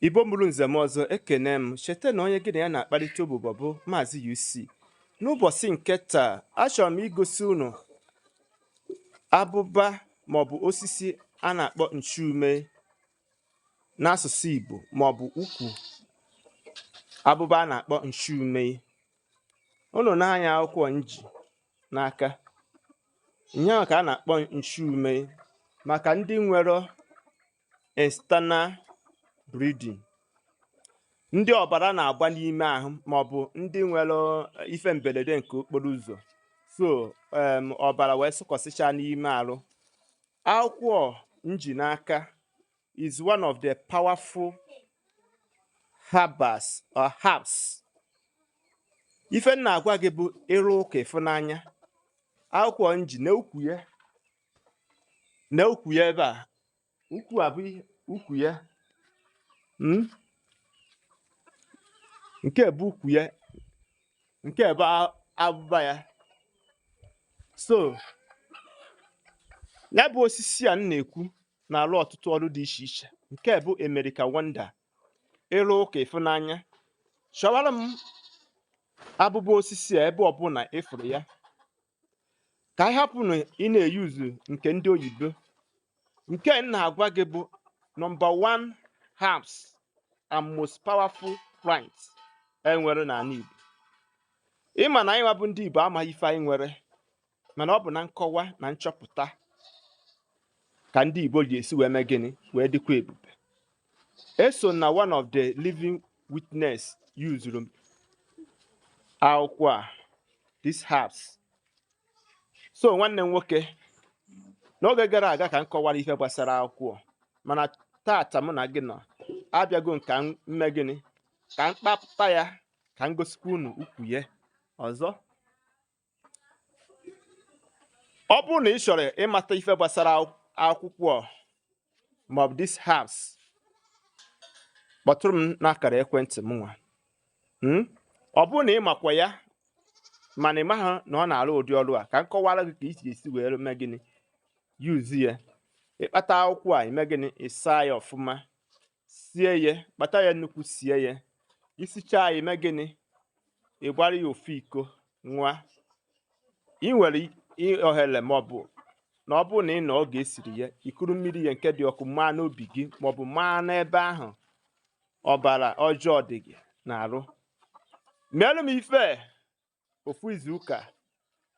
Igbo mụrụ nze m ọzọ ekene m cheta na onye gị na ya na-akparịta ụbụbọ bụ Maazi-UC. N'ụbọchị nke taa achọrọ m igosi unu abụba maọbụ osisi a na-akpọ nchume n'asụsụ Igbo maọbụ ukwu abụba a na-akpọ nchume. Unu na-anya akwụkwọ nji n'aka ihe ka a na-akpọ nchume maka ndị nwere external bleeding, ndị ọbara na-agba n'ime ahụ maọbụ ndị nwere ife mberede nke okporo ụzọ, so ọbara wee sụkọsịcha n'ime arụ. Akwụkwọ nji n'aka is one of the powerful herbs. Ife m na-agwa gị bụ ịrụ ụka ịfụnanya. Akwụkwọ nji na ukwu ya ebe a, ukwu a bụ ukwu ya, nke bụ ukwu ya, nke bụ abụba ya. So ya bụ osisi a m na-ekwu na-alụ ọtụtụ ọrụ dị iche iche. Nke bụ America wonder, ịrụ ụka ịfụnanya. Chọwara m abụba osisi a ebe ọbụla ịfụrụ ya, ka anyị hapụ na ị na-eyuzu nke ndị oyibo. Nke m na-agwa gị bụ number 1 herbs and most powerful plants enwere n'ala Igbo. Ịma na anyị bụ ndị Igbo amaghị ife anyị nwere, mana ọ bụ na nkọwa na nchọpụta ka ndị Igbo ji esi wee mee gịnị wee dịkwa ebube. Eso na one of the living witness yuzuru akwụkwọ a, these herbs. So nwanne m nwoke, n'oge gara aga ka m kọwara ife gbasara akwụkwọ, mana tata mụ na gị nọ abịago nka mme gịnị ka m kpapụta ya ka m gosikwa unu ukwu ya ọzọ. Ọ bụrụ na ị chọrọ ịmata ife gbasara akwụkwọ maọbụ these herbs, kpọtụrụ m n'akara ekwentị m nwa. Ọ bụrụ na ị makwa ya mana ị maghị na ọ na-arụ ụdị ọrụ a, ka m kọwara gị ka ị esi wee mee gịnị yuzi ya. Ịkpata akwụkwọ a ime gịnị, ịsaa ya ọfụma, sie ya, kpata ya nnukwu, sie ya. Isichaa ya ime gịnị, ịgbara ya ofu iko nwa. Ị nwere ohere maọbụ na ọ bụrụ na ị nọ oge esiri ya, ikuru mmiri ya nke dị ọkụ maa n'obi gị maọbụ maa n'ebe ahụ ọbara ọjọọ dị gị na-arụ. Merụ m ife ofu izu ụka.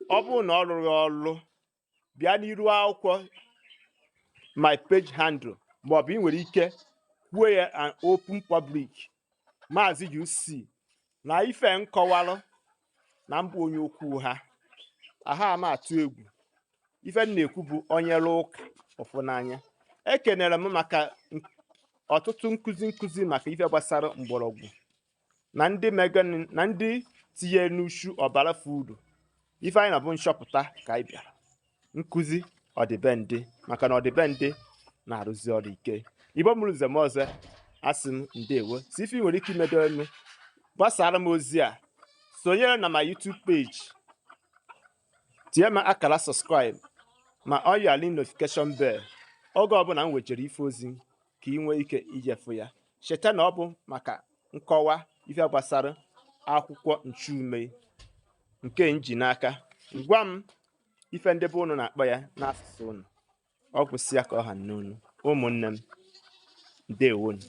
Ọ bụrụ na ọ rụrụ ọrụ, bịa n'iru akwụkwọ my page handle maọbụ ị nwere ike kwuo ya an open public, Maazi-UC, na ife nkọwarụ na mbụ onye okwu ha aha ama atụ egwu. Ife m na-ekwu bụ onye rụ ụka ọfụnanya. Ekenere m maka ọtụtụ nkụzi maka ife gbasara mgbọrọgwụ na ndị tinye n'uchu ọbara furu. Ife anyị na bụ nchọpụta ka anyị bịara, nkụzi ọdịbendị, maka na ọdịbendị na-arụzi ọrụ ike. Igbo mụrụ nze m ọzọ asị m ndewo. Si ife ị nwere ike imedo elu gbasara m ozi a, sonyere na my YouTube page, tinye m akara subscribe ma ọ yali notification bell oge ọbụla m wejere ife ozi ka ị nwee ike ijefu ya. Cheta na ọ bụ maka nkọwa ife gbasara akwụkwọ nchume nke nji n'aka. Gwa m ife ndị be unu na-akpọ ya n'asụsụ unu. Ọ gwụsịa ka ọ ha n'onu. Ụmụnne m, ndewonu.